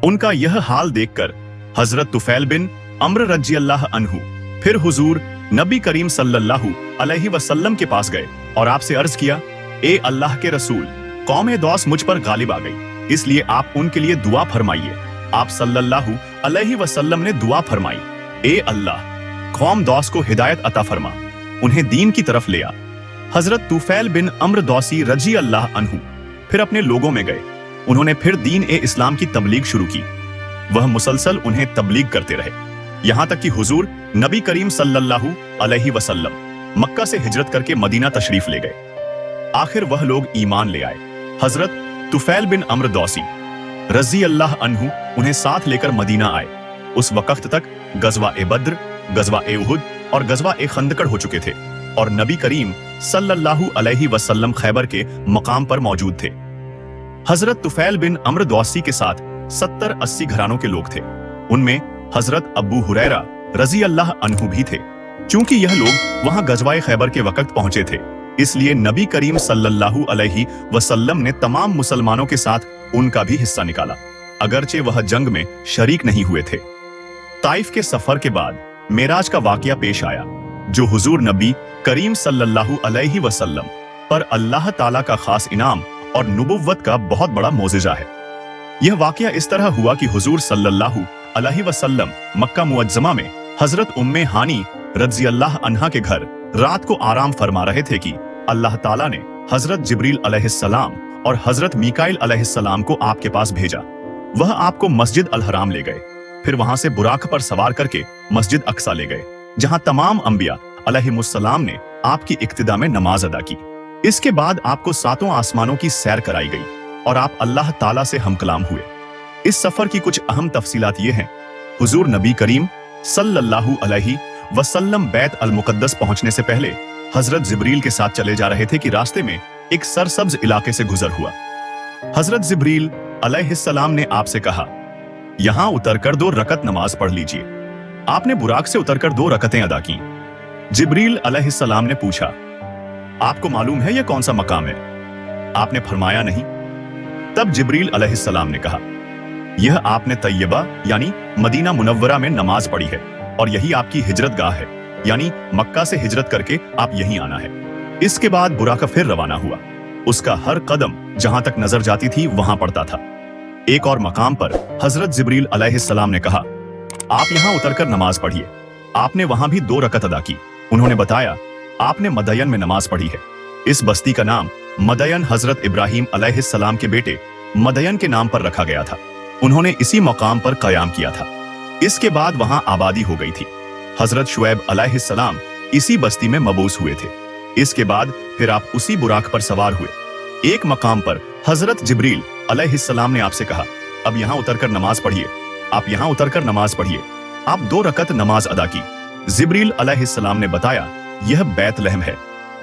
उनका यह हाल देखकर हजरत तुफैल बिन अम्र रजी अल्लाह अन्हु फिर हुजूर नबी करीम सल्लल्लाहु अलैहि वसल्लम के पास गए और आपसे अर्ज किया, ए अल्लाह के रसूल, कौम दौस मुझ पर गालिब आ गई, इसलिए आप उनके लिए दुआ फरमाइए। आप सल्लल्लाहु अलैहि वसल्लम ने दुआ फरमाई, ए अल्लाह, कौम दौस को हिदायत अता फरमा, उन्हें दीन की तरफ ले आ। हजरत तुफैल बिन अम्र दौसी रजी अल्लाह अन्हु फिर अपने लोगों में गए। उन्होंने फिर दीन ए इस्लाम की तबलीग शुरू की। वह मुसलसल उन्हें तबलीग करते रहे, यहाँ तक कि हुजूर नबी करीम सल्लल्लाहु अलैहि वसल्लम मक्का से हिजरत करके मदीना तशरीफ ले गए। आखिर वह लोग ईमान ले आए। हजरत तुफैल बिन अम्र दौसी रजी अल्लाह अन्हु उन्हें साथ लेकर मदीना आए। उस वक्त तक गजवा ए बद्र, गजवा ए उहुद और गजवा ए खंदकड़ हो चुके थे और नबी करीम सल्लल्लाहु अलैहि वसल्लम खैबर के मकाम पर मौजूद थे। हजरत तुफैल बिन अम्र दौसी के साथ 70-80 घरानों के लोग थे। उनमें हजरत अबू हुरैरा रजी अल्लाह अन्हु भी थे। चूंकि यह लोग वहां गजवाए खैबर के वक्त पहुंचे थे, इसलिए नबी करीम सल्लल्लाहु अलैहि वसल्लम ने तमाम मुसलमानों के साथ उनका भी हिस्सा निकाला, अगरचे वह जंग में शरीक नहीं हुए थे। ताइफ के सफर के बाद मेराज का वाकया पेश आया, जो हुजूर नबी करीम सल्लल्लाहु अलैहि वसल्लम पर अल्लाह ताला का खास इनाम और नुबुव्वत का बहुत बड़ा मोजिजा है। यह वाकया इस तरह हुआ कि हुजूर सल्लल्लाहु अलैहि वसल्लम मक्का मुअज्जमा में हजरत उम्मे हानी रज़ी अल्लाह अन्हा के घर रात को आराम फरमा रहे थे कि अल्लाह ताला ने हजरत जिब्रील अलैहिस्सलाम और हजरत मीकाइल अलैहिस्सलाम को आपके पास भेजा। वह आपको मस्जिद अल हराम ले गए, फिर वहां से बुराक पर सवार करके मस्जिद अक्सा ले गए, जहां तमाम अंबिया अलैहिमुस्सलाम ने आपकी इक्तिदा में नमाज अदा की। इसके बाद आपको 7 आसमानों की सैर कराई गई और आप अल्लाह ताला से हमकलाम हुए। इस सफर की कुछ अहम तफसीलात ये हैं। हुजूर नबी करीम सल्लल्लाहु अलैहि वसल्लम बैत अल मुकद्दस पहुंचने से पहले हजरत जिब्रील के साथ चले जा रहे थे कि रास्ते में एक सरसब्ज इलाके से गुजर हुआ। हजरत जिब्रील अलैहिस्सलाम ने आपसे कहा, यहां उतरकर 2 रकत नमाज पढ़ लीजिए। आपने बुराक से उतरकर 2 रकतें अदा की। जिब्रील अलैहिस्सलाम ने पूछा, आपको मालूम है यह कौन सा मकाम है? आपने फरमाया नहीं। तब जिब्रील अलैहिस्सलाम ने कहा, यह आपने तैयबा यानी मदीना मुनव्वरा में नमाज पढ़ी है और यही आपकी हिजरत गाह है, यानी मक्का से हिजरत करके आप यहीं आना है। इसके बाद बुराका फिर रवाना हुआ। उसका हर कदम जहां तक नजर जाती थी वहां पड़ता था। एक और मकाम पर हजरत जिब्रील अलैहिस्सलाम ने कहा, आप यहां उतरकर नमाज पढ़िए। आपने वहां भी 2 रकत अदा की। उन्होंने बताया, आपने मदयन में नमाज पढ़ी है। इस बस्ती का नाम मदयन हजरत इब्राहिम अलैहिस्सलाम के बेटे मदयन के नाम पर रखा गया था। उन्होंने इसी मकाम पर कयाम किया था। इसके बाद वहां आबादी हो गई थी। हजरत शुएब अलैहिस्सलाम इसी बस्ती में मबूस हुए थे। इसके बाद फिर आप उसी बुराक पर सवार हुए। एक मकाम पर हजरत जिब्रील अलैहिस्सलाम ने आपसे कहा, अब यहां उतरकर नमाज पढ़िए। आप यहां उतरकर नमाज पढ़िए। आप 2 रकत नमाज अदा की। जिब्रील अलैहिस्सलाम ने बताया, यह बैतलहम है।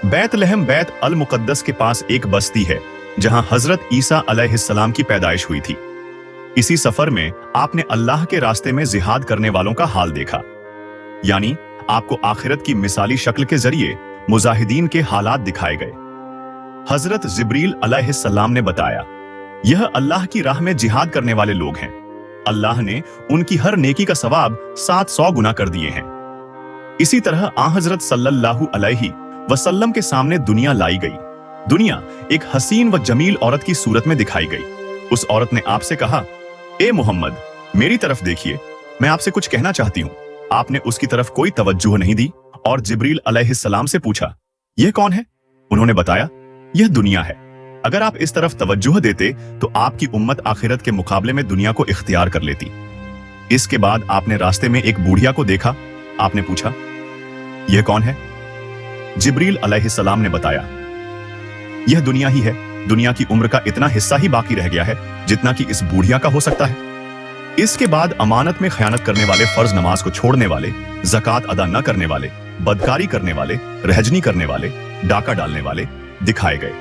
बैतलहम बैत अल मुकद्दस के पास एक बस्ती है, जहां हजरत ईसा अलैहिस्सलाम की पैदाइश हुई थी। इसी सफर में आपने अल्लाह के रास्ते में जिहाद करने वालों का हाल देखा, यानी आपको आखिरत की मिसाली शक्ल के जरिए मुजाहिदीन के हालात दिखाए गए। हजरत जिब्रील अलैहिस्सलाम ने बताया, यह अल्लाह की राह में जिहाद करने वाले लोग हैं। अल्लाह ने उनकी हर नेकी का सवाब 700 गुना कर दिए हैं। इसी तरह आ हजरत सल्लल्लाहु अलैहि वसल्लम के सामने दुनिया लाई गई। दुनिया एक हसीन व जमील औरत की सूरत में दिखाई गई। उस औरत ने आपसे कहा, ए मोहम्मद, मेरी तरफ देखिए, मैं आपसे कुछ कहना चाहती हूँ। आपने उसकी तरफ कोई तवज्जो नहीं दी और जिब्रील अलैहिस्सलाम से पूछा, यह कौन है? उन्होंने बताया, यह दुनिया है। अगर आप इस तरफ तवज्जो देते तो आपकी उम्मत आखिरत के मुकाबले में दुनिया को इख्तियार कर लेती। इसके बाद आपने रास्ते में एक बूढ़िया को देखा। आपने पूछा, यह कौन है? जिब्रील अलैहिस्सलाम ने बताया, यह दुनिया ही है। दुनिया की उम्र का इतना हिस्सा ही बाकी रह गया है जितना कि इस बूढ़िया का हो सकता है। इसके बाद अमानत में खयानत करने वाले, फर्ज नमाज को छोड़ने वाले, ज़कात अदा न करने वाले, बदकारी करने वाले, रहजनी करने वाले, डाका डालने वाले दिखाए गए।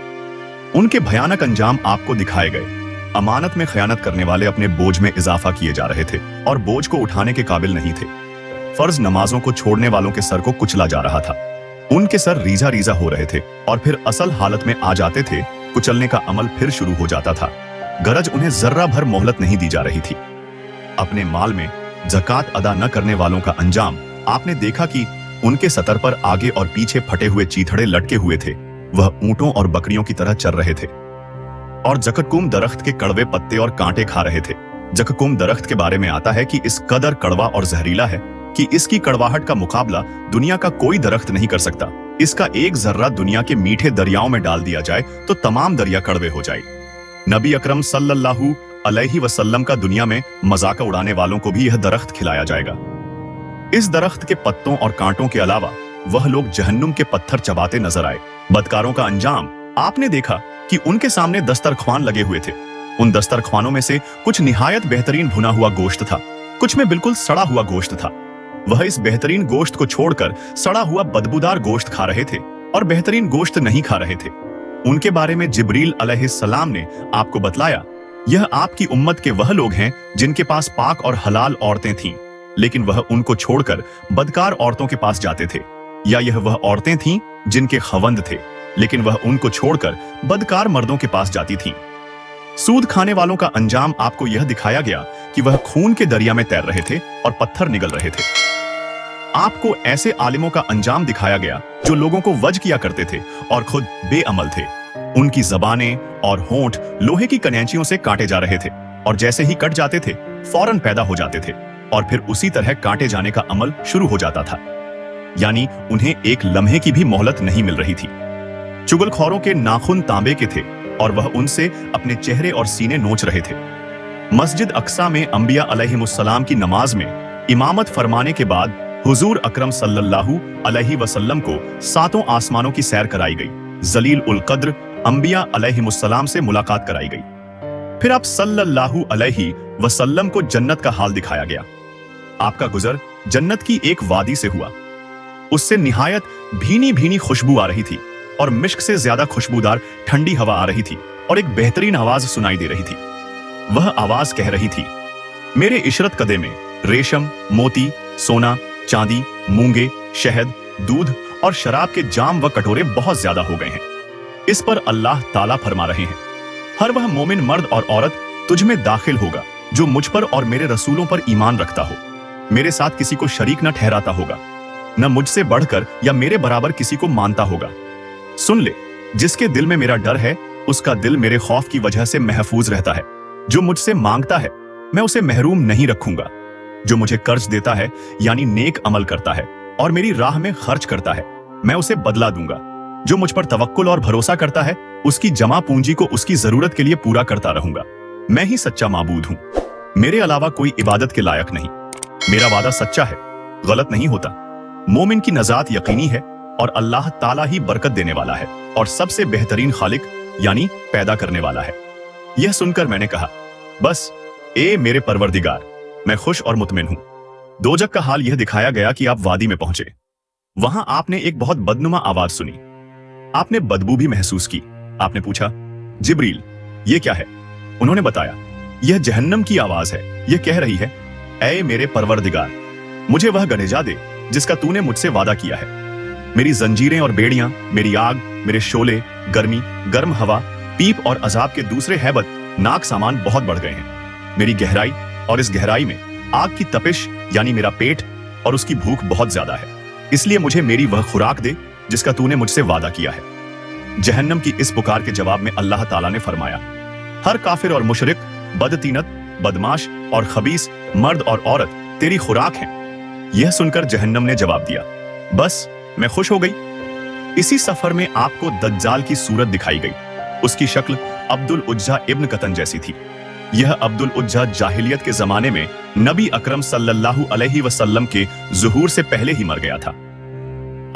उनके भयानक अंजाम आपको दिखाए गए। अमानत में खयानत करने वाले अपने बोझ में इजाफा किए जा रहे थे और बोझ को उठाने के काबिल नहीं थे। फर्ज नमाजों को छोड़ने वालों के सर को कुचला जा रहा था। उनके सर रीजा रीजा हो रहे थे और फिर असल हालत में आ जाते थे। कुचलने का अमल फिर शुरू हो जाता था, गरज उन्हें जर्रा भर मोहलत नहीं दी जा रही थी। अपने माल में ज़कात अदा न करने वालों का अंजाम आपने देखा कि उनके सतर पर आगे और पीछे फटे हुए चीथड़े लटके हुए थे। वह ऊंटों और बकरियों की तरह चल रहे थे और जककुम दरख्त के कड़वे पत्ते और कांटे खा रहे थे। जककुम दरख्त के बारे में आता है कि इस कदर कड़वा और जहरीला है कि इसकी कड़वाहट का मुकाबला दुनिया का कोई दरख्त नहीं कर सकता। इसका एक जर्रा दुनिया के मीठे दरियाओं में डाल दिया जाए तो तमाम दरिया कड़वे हो जाए। नबी अकरम सल्लल्लाहु अलैहि वसल्लम का दुनिया में मजाक उड़ाने वालों को भी यह दरख्त खिलाया जाएगा। इस दरख्त के पत्तों और कांटों के अलावा वह लोग जहन्नुम के पत्थर चबाते नजर आए। बदकारों का अंजाम आपने देखा कि उनके सामने दस्तरख्वान लगे हुए थे। उन दस्तरख्वानों में से कुछ निहायत बेहतरीन भुना हुआ गोश्त था, कुछ में बिल्कुल सड़ा हुआ गोश्त था। वह इस बेहतरीन गोश्त को छोड़कर सड़ा हुआ बदबूदार गोश्त खा रहे थे और बेहतरीन गोश्त नहीं खा रहे थे। उनके बारे में जिब्रील अलैहिस्सलाम ने आपको बतलाया, यह आपकी उम्मत के वह लोग हैं जिनके पास पाक और हलाल औरतें थीं, लेकिन वह उनको छोड़कर बदकार औरतों के पास जाते थे, या यह वह औरतें थीं जिनके खवंद थे, लेकिन वह उनको छोड़कर बदकार मर्दों के पास जाती थीं। सूद खाने वालों का अंजाम आपको यह दिखाया गया कि वह खून के दरिया में तैर रहे थे और पत्थर निगल रहे थे। आपको ऐसे आलिमों का अंजाम दिखाया गया जो लोगों को वज किया करते थे और खुद बेअमल थे। उनकी जबानें और होंठ लोहे की कनैंचियों से काटे जा रहे थे और जैसे ही कट जाते थे फौरन पैदा हो जाते थे और फिर उसी तरह काटे जाने का अमल शुरू हो जाता था, यानी उन्हें एक लम्हे की भी मोहलत नहीं मिल रही थी। चुगलखोरों के नाखून तांबे के थे और वह उनसे अपने चेहरे और सीने नोच रहे थे। मस्जिद अक्सा में अंबिया अलैहिमुस्सलाम की नमाज में इमामत फरमाने के बाद हुजूर अकरम सल्लल्लाहु अलैहि वसल्लम को सातों आसमानों की सैर कराई गई। जलील उल कद्र अंबिया अलैहिमुस्सलाम से मुलाकात कराई गई। फिर आप सल्लल्लाहु अलैहि वसल्लम को जन्नत का हाल दिखाया गया। आपका गुजर जन्नत की एक वादी से हुआ। उससे निहायत भीनी भीनी खुशबू आ रही थी और मिश्क से ज्यादा खुशबूदार ठंडी हवा आ रही थी और एक बेहतरीन आवाज सुनाई दे रही थी। वह आवाज कह रही थी, मेरे इशरत कदे में रेशम, मोती, सोना, चांदी, मूंगे, शहद, दूध और शराब के जाम व कटोरे बहुत ज्यादा हो गए हैं। इस पर अल्लाह ताला फरमा रहे हैं, हर वह मोमिन मर्द और औरत तुझ में दाखिल होगा जो मुझ पर और मेरे रसूलों पर ईमान रखता हो, मेरे साथ किसी को शरीक न ठहराता होगा, न मुझसे बढ़कर या मेरे बराबर किसी को मानता होगा। सुन ले, जिसके दिल में मेरा डर है उसका दिल मेरे खौफ की वजह से महफूज रहता है। जो मुझसे मांगता है मैं उसे महरूम नहीं रखूंगा। जो मुझे कर्ज देता है यानी नेक अमल करता है और मेरी राह में खर्च करता है, मैं उसे बदला दूंगा। जो मुझ पर तवक्कुल और भरोसा करता है उसकी जमा पूंजी को उसकी जरूरत के लिए पूरा करता रहूंगा। मैं ही सच्चा माबूद हूं, मेरे अलावा कोई इबादत के लायक नहीं। मेरा वादा सच्चा है, गलत नहीं होता। मोमिन की नजात यकीनी है और अल्लाह ताला ही बरकत देने वाला है और सबसे बेहतरीन खालिक यानी पैदा करने वाला है। यह सुनकर मैंने कहा, बस ए मेरे परवरदिगार, मैं खुश और मुतमिन हूं। दोजक का हाल यह दिखाया गया कि आप वादी में पहुंचे। वहां आपने एक बहुत बदनुमा आवाज सुनी। आपने बदबू भी महसूस की। आपने पूछा, जिब्रील ये क्या है? उन्होंने बताया, यह जहन्नम की आवाज है। यह कह रही है, ऐ मेरे परवरदिगार, मुझे वह गनेजा दे जिसका तूने मुझसे वादा किया है। मेरी जंजीरें और बेड़ियां, मेरी आग, मेरे शोले, गर्मी, गर्म हवा, पीप और अजाब के दूसरे हैबत नाक सामान बहुत बढ़ गए हैं। मेरी गहराई और इस गहराई में आग की तपिश यानी मेरा पेट और उसकी भूख बहुत ज्यादा है। इसलिए मुझे मेरी वह खुराक दे जिसका तूने मुझसे वादा किया है। जहन्नम की इस पुकार के जवाब में अल्लाह ताला ने फरमाया, हर काफिर और मुशरिक, बदतीनत, बदमाश और खबीस मर्द और औरत तेरी खुराक हैं। यह सुनकर जहन्नम ने जवाब दिया, बस मैं खुश हो गई। इसी सफर में आपको दज्जाल की सूरत दिखाई गई। उसकी शक्ल अब्दुल उज्जा इब्न कतन जैसी थी। यह अब्दुल उज्जा जाहिलियत के जमाने में नबी अकरम सल्लल्लाहु अलैहि वसल्लम के ज़ुहूर से पहले ही मर गया था।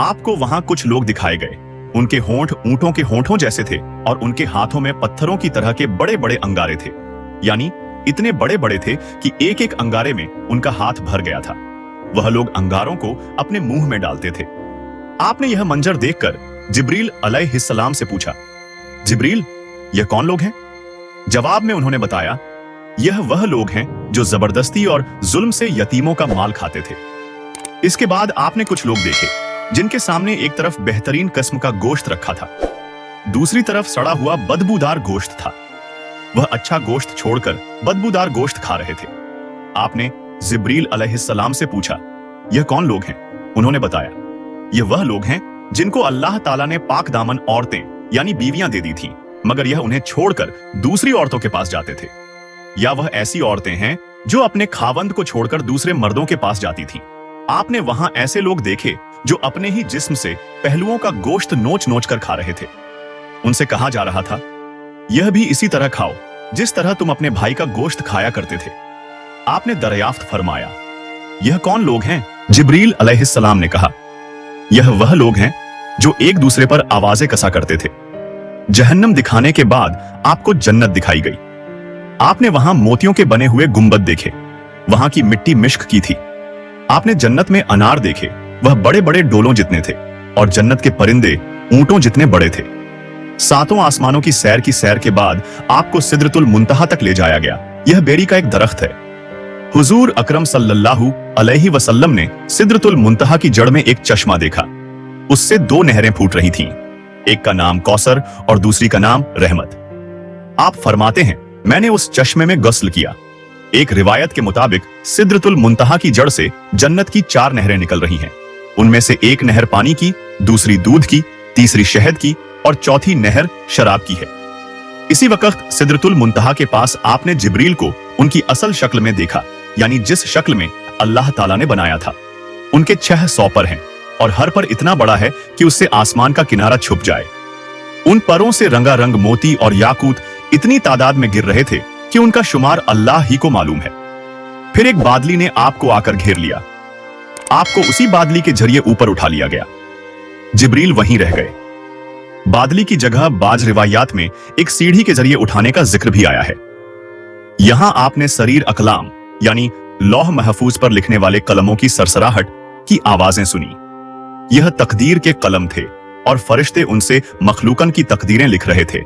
आपको वहां कुछ लोग दिखाए गए। उनके होंठ ऊंटों के होंठों जैसे थे और उनके हाथों में पत्थरों की तरह के बड़े बड़े अंगारे थे, यानी इतने बड़े बड़े थे कि एक एक अंगारे में उनका हाथ भर गया था। वह लोग अंगारों को अपने मुंह में डालते थे। आपने यह मंजर देखकर जिब्रील अलैहिस्सलाम से पूछा, जिब्रील यह कौन लोग हैं? जवाब में उन्होंने बताया, यह वह लोग हैं जो जबरदस्ती और जुल्म से यतीमों का माल खाते थे। इसके बाद आपने कुछ लोग देखे जिनके सामने एक तरफ बेहतरीन किस्म का गोश्त रखा था, दूसरी तरफ सड़ा हुआ बदबूदार गोश्त था। वह अच्छा गोश्त छोड़कर बदबूदार गोश्त खा रहे थे। आपने जिब्रील अलैहिस्सलाम से पूछा, यह कौन लोग हैं? उन्होंने बताया, यह वह लोग हैं जिनको अल्लाह ताला ने पाक दामन औरतें यानी बीवियां दे दी थीं, मगर यह उन्हें छोड़कर दूसरी औरतों के पास जाते थे। या वह ऐसी औरतें हैं जो अपने खावंद को छोड़कर दूसरे मर्दों के पास जाती थीं। आपने वहां ऐसे लोग देखे जो अपने ही जिस्म से पहलुओं का गोश्त नोच नोच कर खा रहे थे। उनसे कहा जा रहा था, यह भी इसी तरह खाओ जिस तरह तुम अपने भाई का गोश्त खाया करते थे। आपने दरियाफ्त फरमाया, यह कौन लोग हैं? जिब्रील अलैहिस्सलाम ने कहा, यह वह लोग हैं जो एक दूसरे पर आवाजें कसा करते थे। जहन्नम दिखाने के बाद आपको जन्नत दिखाई गई। आपने वहां मोतियों के बने हुए गुंबद देखे, वहां की मिट्टी मिश्क की थी। आपने जन्नत में अनार देखे, वह बड़े बड़े डोलों जितने थे, और जन्नत के परिंदे ऊंटों जितने बड़े थे। सातों आसमानों की सैर के बाद आपको सिदरतुल मुंतहा तक ले जाया गया। यह बेरी का एक दरख्त है। हुजूर अकरम सल्लल्लाहु अलैहि वसल्लम ने सिदरतुल मुंतहा की जड़ में एक चश्मा देखा। उससे दो नहरें फूट रही थीं, एक का नाम कौसर और दूसरी का नाम रहमत। आप फरमाते हैं, मैंने उस चश्मे में गस्ल किया। एक रिवायत के मुताबिक सिदरतुल मुंतहा की जड़ से जन्नत की 4 नहरें निकल रही हैं। उनमें से एक नहर पानी की, दूसरी दूध की, तीसरी शहद की और चौथी नहर शराब की है। इसी वक्त सिदरतुल मुंतहा के पास आपने जिब्रील को उनकी असल शक्ल में देखा, यानी जिस शक्ल में अल्लाह ताला ने बनाया था। उनके 6 सौ पर हैं और हर पर इतना बड़ा है कि उससे आसमान का किनारा छुप जाए। उन परों से रंगारंग मोती और याकूत इतनी तादाद में गिर रहे थे कि उनका शुमार अल्लाह ही को मालूम है। फिर एक बादली ने आपको आकर घेर लिया। आपको उसी बादली के जरिए ऊपर उठा लिया गया। जिब्रील वहीं रह गए। बादली की जगह बाज रिवायात में एक सीढ़ी के जरिए उठाने का जिक्र भी आया है। यहां आपने सरीर अकलाम यानी लौह महफूज पर लिखने वाले कलमों की सरसराहट की आवाजें सुनी। यह तकदीर के कलम थे और फरिश्ते उनसे मखलूकन की तकदीरें लिख रहे थे।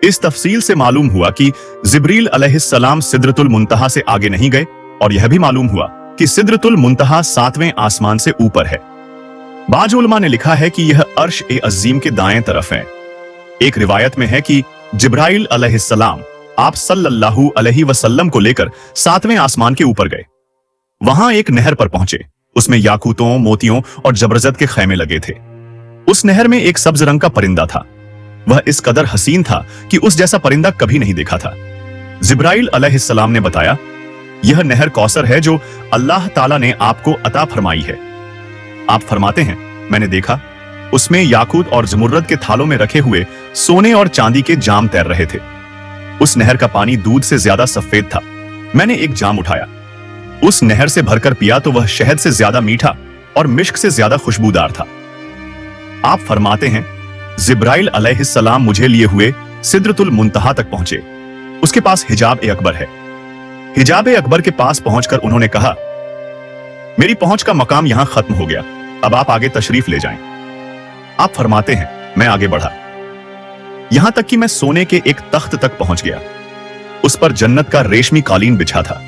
इस तफसील से मालूम हुआ कि जिब्रील अलैहिस्सलाम सिदरतुल मुंतहा से आगे नहीं गए, और यह भी मालूम हुआ कि सिदरतुल मुंतहा 7वें आसमान से ऊपर है। बाज उलमा ने लिखा है कि यह अर्श ए अजीम के दाएं तरफ है। एक रिवायत में है कि जिब्राइल अलैहिस्सलाम आप सल्लल्लाहु अलैहि वसल्लम को लेकर 7वें आसमान के ऊपर गए। वहां एक नहर पर पहुंचे। उसमें याकूतों, मोतियों और जबरजद के खैमे लगे थे। उस नहर में एक सब्ज रंग का परिंदा था। वह इस कदर हसीन था कि उस जैसा परिंदा कभी नहीं देखा था। जिब्राइल अलैहिस्सलाम ने बताया, यह नहर कौसर है जो अल्लाह ताला ने आपको अता फरमाई है। आप फरमाते हैं, मैंने देखा उसमें याकूत और जमुर्रद के थालों में रखे हुए सोने और चांदी के जाम तैर रहे थे। उस नहर का पानी दूध से ज्यादा सफेद था। मैंने एक जाम उठाया, उस नहर से भरकर पिया तो वह शहद से ज्यादा मीठा और मिश्क से ज्यादा खुशबूदार था। आप फरमाते हैं, जिब्राइल अलैहिस्सलाम मुझे लिए हुए सिदरतुल मुंतहा तक पहुंचे। उसके पास हिजाब ए अकबर है। हिजाब ए अकबर के पास पहुंचकर उन्होंने कहा, मेरी पहुंच का मकाम यहां खत्म हो गया, अब आप आगे तशरीफ ले जाएं। आप फरमाते हैं, मैं आगे बढ़ा, यहां तक कि मैं सोने के एक तख्त तक पहुंच गया। उस पर जन्नत का रेशमी कालीन बिछा था।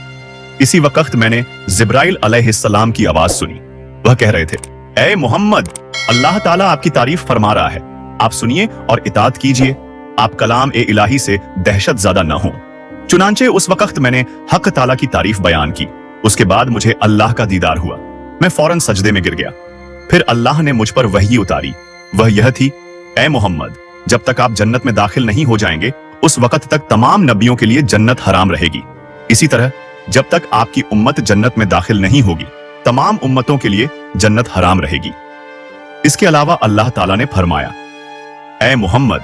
इसी वक्त मैंने जिब्राइल अलैहिस्सलाम की आवाज सुनी। वह कह रहे थे, ऐ मोहम्मद, अल्लाह ताला आपकी तारीफ फरमा रहा है, आप सुनिए और इताअत कीजिए। आप कलाम ए इलाही से दहशत ज़्यादा न हो। चुनांचे उस वक्त मैंने हक ताला की तारीफ बयान की। उसके बाद मुझे अल्लाह का दीदार हुआ। मैं फौरन सजदे में गिर गया। फिर अल्लाह ने मुझ पर वही उतारी। वह यह थी, ऐ मोहम्मद, जब तक आप जन्नत में दाखिल नहीं हो जाएंगे उस वक्त तक तमाम नबियों के लिए जन्नत हराम रहेगी। इसी तरह जब तक आपकी उम्मत जन्नत में दाखिल नहीं होगी तमाम उम्मतों के लिए जन्नत हराम रहेगी। इसके अलावा अल्लाह ताला ने फरमाया, ऐ मोहम्मद,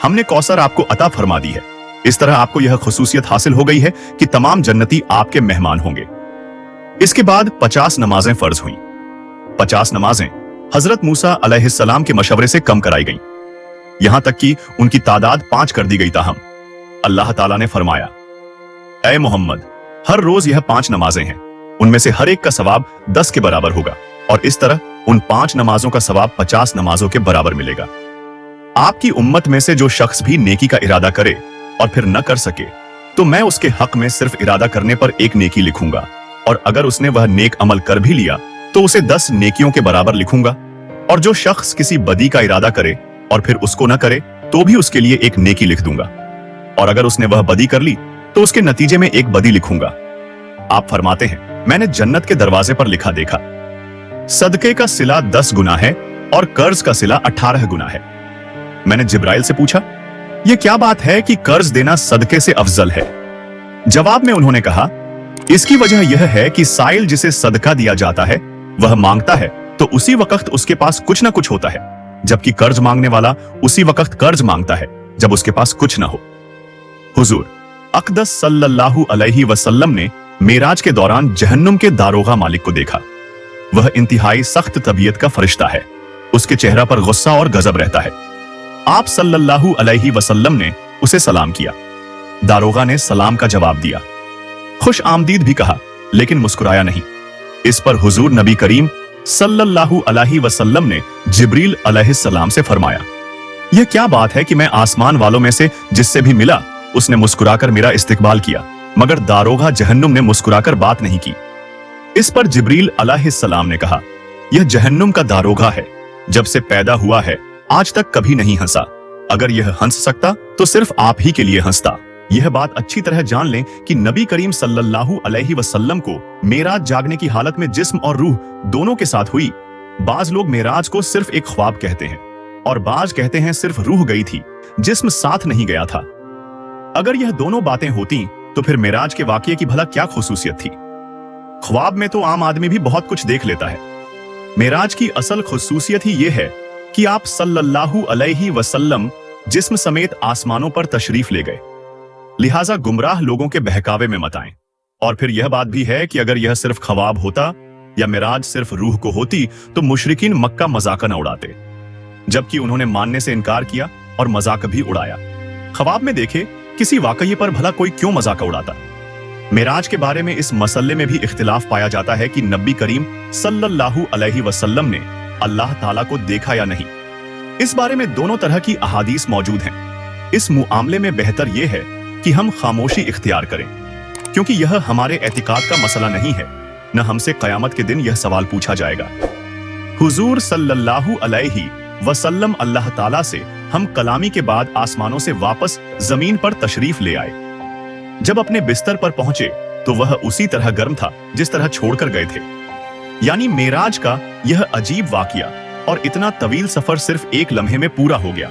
हमने कौसर आपको अता फरमा दी है। इस तरह आपको यह खुसूसियत हासिल हो गई है कि तमाम जन्नती आपके मेहमान होंगे। इसके बाद 50 नमाजें फर्ज हुईं। 50 नमाजें हजरत मूसा अलैहिस्सलाम के मशवरे से कम कराई गईं, यहां तक कि उनकी तादाद 5 कर दी गई। ताहम अल्लाह ताला ने फरमाया, ऐ मोहम्मद, हर रोज यह 5 नमाजें हैं, उनमें से हर एक का सवाब 10 के बराबर होगा, और इस तरह उन 5 नमाजों का सवाब 50 नमाजों के बराबर मिलेगा। आपकी उम्मत में से जो शख्स भी नेकी का इरादा करे और फिर न कर सके तो मैं उसके हक में सिर्फ इरादा करने पर एक नेकी लिखूंगा, और अगर उसने वह नेक अमल कर भी लिया तो उसे 10 नेकियों के बराबर लिखूंगा। और जो शख्स किसी बदी का इरादा करे और फिर उसको न करे तो भी उसके लिए एक नेकी लिख दूंगा, और अगर उसने वह बदी कर ली तो उसके नतीजे में एक बदी लिखूंगा। आप फरमाते हैं, मैंने जन्नत के दरवाजे पर लिखा देखा, सदके का सिला 10 गुना है और कर्ज का सिला 18 गुना है। मैंने जिब्राइल से पूछा, यह क्या बात है कि कर्ज देना सदके से अफजल है? जवाब में उन्होंने कहा, इसकी वजह यह है कि साइल जिसे सदका दिया जाता है वह मांगता है तो उसी वक्त उसके पास कुछ ना कुछ होता है, जबकि कर्ज मांगने वाला उसी वक्त कर्ज मांगता है जब उसके पास कुछ ना हो। हुजूर अक़दस सल्लल्लाहु अलैहि वसल्लम ने मेराज के दौरान जहन्नुम के दारोगा मालिक को देखा। वह इंतहाई सख्त तबीयत का फरिश्ता है, उसके चेहरा पर गुस्सा और गजब रहता है। आप सल्लल्लाहु अलैहि वसल्लम ने उसे सलाम किया। दारोगा ने सलाम का जवाब दिया, खुश आमदीद भी कहा, लेकिन मुस्कुराया नहीं। इस पर हुजूर नबी करीम सल्लल्लाहु अलैहि वसल्लम ने जिब्रील अलैहिस्सलाम से फरमाया, यह क्या बात है कि मैं आसमान वालों में से जिससे भी मिला उसने मुस्कुराकर मेरा इस्तकबाल किया, मगर दारोगा जहन्नुम ने मुस्कुराकर बात नहीं की। इस पर जिब्रील अलैहिस्सलाम ने कहा, यह जहन्नुम का दारोगा है, जब से पैदा हुआ है आज तक कभी नहीं हंसा। अगर यह हंस सकता तो सिर्फ आप ही के लिए हंसता। यह बात अच्छी तरह जान लें कि नबी करीम सल्लल्लाहु अलैहि वसल्लम को मेराज जागने की हालत में जिस्म और रूह दोनों के साथ हुई। बाज लोग मेराज को सिर्फ एक ख्वाब कहते हैं और बाज कहते हैं सिर्फ रूह गई थी, जिस्म साथ नहीं गया था। अगर यह दोनों बातें होती तो फिर मेराज के वाकये की भला क्या खुसूसियत थी? ख्वाब में तो आम आदमी भी बहुत कुछ देख लेता है। मेराज की असल खुसूसियत ही यह है कि आप सल्लल्लाहु अलैहि वसल्लम जिस्म समेत आसमानों पर तशरीफ ले गए। लिहाजा गुमराह लोगों के बहकावे में मत आएं। और फिर यह बात भी है कि अगर यह सिर्फ ख्वाब होता या मेराज सिर्फ रूह को होती तो मुशरिकीन मक्का मजाक न उड़ाते, जबकि उन्होंने मानने से इनकार किया और मजाक भी उड़ाया। ख्वाब में देखे किसी वाकये पर भला कोई क्यों मजाक उड़ाता? मेराज के बारे में इस मसले में भी इख्तिलाफ पाया जाता है कि नबी करीम सल्लल्लाहु अलैहि वसल्लम ने अल्लाह ताला को देखा या नहीं। इस बारे में दोनों तरह की अहादीस मौजूद हैं। इस मुआमले में बेहतर यह है कि हम खामोशी इख्तियार करें, क्योंकि यह हमारे एतिकाद का मसला नहीं है, न हमसे कयामत के दिन यह सवाल पूछा जाएगा। हुजूर सल्लल्लाहु अलैहि वसल्लम अल्लाह ताला से हम कलामी के बाद आसमानों से वापस जमीन पर तशरीफ ले आए। जब अपने बिस्तर पर पहुंचे तो वह उसी तरह गर्म था जिस तरह छोड़कर गए थे। यानी मेराज का यह अजीब वाकया और इतना तवील सफर सिर्फ एक लम्हे में पूरा हो गया।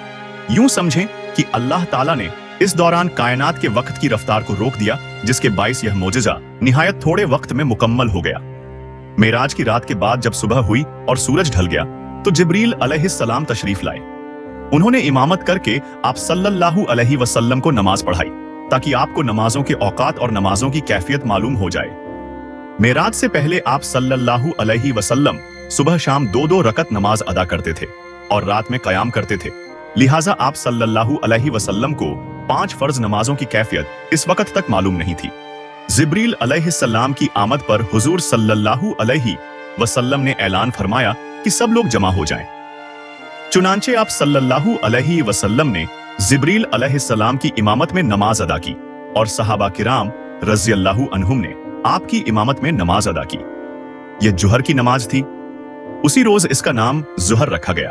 यूं समझें कि अल्लाह ताला ने इस दौरान कायनात के वक्त की रफ्तार को रोक दिया, जिसके बाइस यह मोजज़ा निहायत थोड़े वक्त में मुकम्मल हो गया। मेराज की रात के बाद जब सुबह हुई और सूरज ढल गया तो जिब्रील अलैहिस्सलाम तशरीफ लाए। उन्होंने इमामत करके आप सल्लल्लाहु अलैहि वसल्लम को नमाज पढ़ाई, ताकि आपको नमाजों के औकात और नमाजों की कैफियत मालूम हो जाए। मेराज से पहले आप सल्लल्लाहु अलैहि वसल्लम सुबह शाम 2-2 रकत नमाज अदा करते थे और रात में कयाम करते थे। लिहाजा आप सल्लल्लाहु अलैहि वसल्लम को 5 फर्ज नमाजों की कैफियत इस वक्त तक मालूम नहीं थी। जिब्रील अलैहिस्सलाम की आमद पर हुजूर सल्लल्लाहु अलैहि वसल्लम ने ऐलान फरमाया कि सब लोग जमा हो जाएं। चुनांचे आप सल्लल्लाहु अलैहि वसल्लम ने जिब्रील अलैहिस्सलाम की इमामत में नमाज अदा की और सहाबा किराम रज़ियल्लाहु अन्हुम ने आपकी इमामत में नमाज अदा की। यह जुहर की नमाज थी। उसी रोज इसका नाम जुहर रखा गया,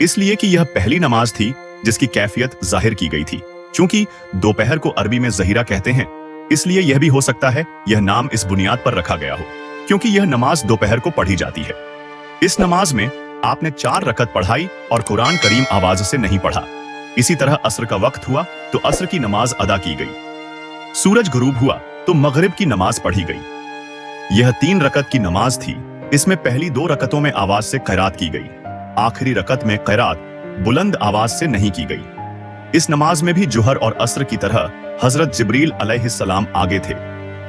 इसलिए कि यह पहली नमाज थी जिसकी कैफियत जाहिर की गई थी। चूंकि दोपहर को अरबी में ज़हीरा कहते हैं, इसलिए यह भी हो सकता है यह नाम इस बुनियाद पर रखा गया हो, क्योंकि यह नमाज दोपहर को पढ़ी जाती है। इस नमाज में आपने 4 रकत पढ़ाई और कुरान करीम आवाज से नहीं पढ़ा। इसी तरह असर का वक्त हुआ तो असर की नमाज अदा की गई। सूरज गुरूब हुआ तो मगरिब की नमाज पढ़ी गई। यह 3 रकत की नमाज थी। इसमें पहली 2 रकतों में आवाज से क़िरात की गई, आखिरी रकत में क़िरात बुलंद आवाज से नहीं की गई। इस नमाज में भी जुहर और असर की तरह हजरत जिब्रील अलैहिस्सलाम आगे थे।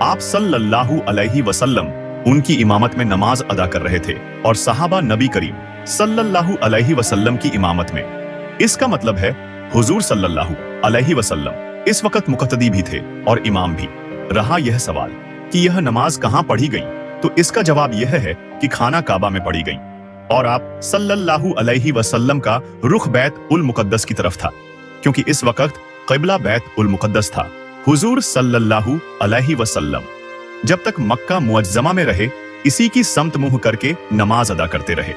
आप सल्लल्लाहु अलैहि वसल्लम उनकी इमामत में नमाज अदा कर रहे थे और सहाबा नबी करीम सल्लल्लाहु अलैहि वसल्लम की इमामत में। इसका मतलब है हुजूर सल्लल्लाहु अलैहि वसल्लम इस वक्त मुक़तदी भी थे और इमाम भी। रहा यह सवाल कि यह नमाज कहां पढ़ी गई, तो इसका जवाब यह है कि खाना काबा में पढ़ी गई और आप सल्लल्लाहु अलैहि वसल्लम का रुख बैत उल मुक़द्दस की तरफ था, क्योंकि इस वक्त क़िबला बैत उल मुक़द्दस था। हुजूर सल्लल्लाहु अलैहि वसल्लम जब तक मक्का मुअज्जमा में रहे इसी की समत मुंह करके नमाज अदा करते रहे।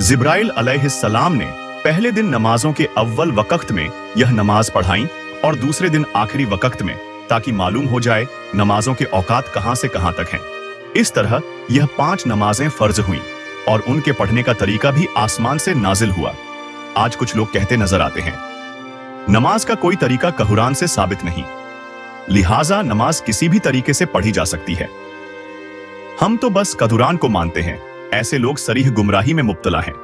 जिब्राइल अलैहिस्सलाम ने पहले दिन नमाजों के अव्वल वक़्त में यह नमाज पढ़ाई और दूसरे दिन आखिरी वक़्त में ताकि मालूम हो जाए नमाजों के औकात कहां से कहां तक हैं। इस तरह यह 5 नमाजें फर्ज हुई और उनके पढ़ने का तरीका भी आसमान से नाजिल हुआ। आज कुछ लोग कहते नजर आते हैं, नमाज का कोई तरीका कुरान से साबित नहीं, लिहाजा नमाज किसी भी तरीके से पढ़ी जा सकती है। हम तो बस कुरान को मानते हैं। ऐसे लोग सरीह गुमराही में मुब्तला हैं।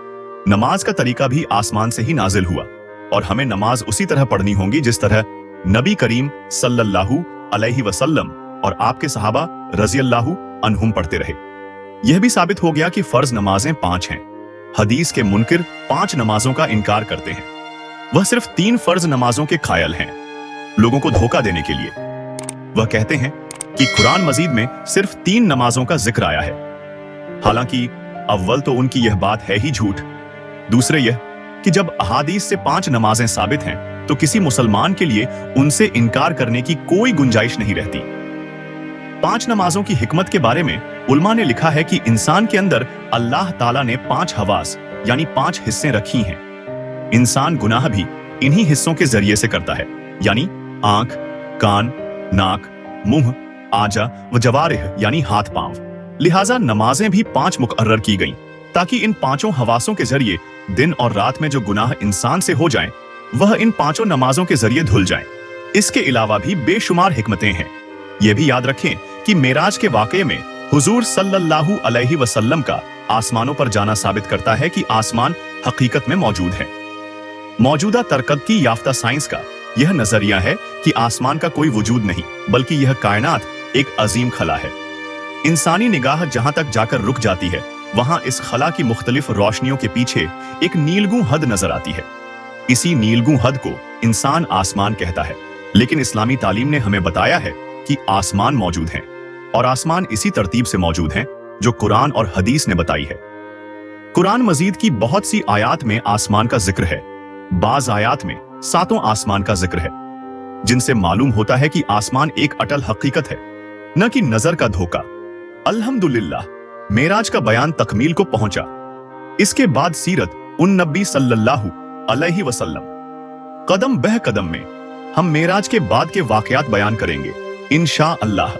नमाज का तरीका भी आसमान से ही नाजिल हुआ और हमें नमाज उसी तरह पढ़नी होगी जिस तरह नबी करीम सल्लल्लाहु अलैहि वसल्लम और आपके सहाबा रज़ियल्लाहु अन्हुम पढ़ते रहे। यह भी साबित हो गया कि फर्ज नमाजें 5 हैं। हदीस के मुनकिर 5 नमाजों का इनकार करते हैं। वह सिर्फ 3 फर्ज नमाजों के कायल हैं, लोगों को धोखा देने के लिए। वह कहते हैं कि कुरान मजीद में सिर्फ 3 नमाजों का जिक्र आया है। हालांकि अव्वल तो उनकी यह बात है ही झूठ, दूसरे यह कि जब अहादीस से 5 नमाजें साबित हैं तो किसी मुसलमान के लिए उनसे इनकार करने की कोई गुंजाइश नहीं रहती। 5 नमाजों की हिकमत के बारे में उलमा ने लिखा है कि इंसान के अंदर अल्लाह ताला ने 5 हवास यानी 5 हिस्से रखी हैं। इंसान गुनाह भी इन्हीं हिस्सों के जरिए से करता है, यानी आंख, कान, नाक, मुंह, आजा व जवारिह यानी हाथ पांव। लिहाजा नमाजें भी 5 मुकर्रर की गईं ताकि इन 5 हवासों के जरिए दिन और रात में जो गुनाह इंसान से हो जाएं, वह इन 5 नमाजों के जरिए धुल जाएं। इसके अलावा भी बेशुमार हिकमतें हैं। यह भी याद रखें कि मेराज के वाक़े में हुजूर सल्लल्लाहु अलैहि वसल्लम का आसमानों पर जाना साबित करता है कि आसमान हकीकत में मौजूद है। मौजूदा तरक्की याफ्ता साइंस का यह नजरिया है कि आसमान का कोई वजूद नहीं, बल्कि यह कायनात एक अजीम खला है। इंसानी निगाह जहां तक जाकर रुक जाती है, वहां इस खला की मुख्तलिफ रोशनियों के पीछे एक नीलगू हद नजर आती है। इसी नीलगू हद को इंसान आसमान कहता है। लेकिन इस्लामी तालीम ने हमें बताया है कि आसमान मौजूद हैं और आसमान इसी तरतीब से मौजूद हैं जो कुरान और हदीस ने बताई है। कुरान मजीद की बहुत सी आयात में आसमान का जिक्र है। बाज आयात में 7 आसमान का जिक्र है, जिनसे मालूम होता है कि आसमान एक अटल हकीकत है, न कि नजर का धोखा। अल्हम्दुलिल्लाह, मेराज का बयान तकमील को पहुंचा। इसके बाद सीरत उन नबी सल्लल्लाहु अलैहि वसल्लम। कदम बह कदम में हम मेराज के बाद के वाकयात बयान करेंगे इंशा अल्लाह।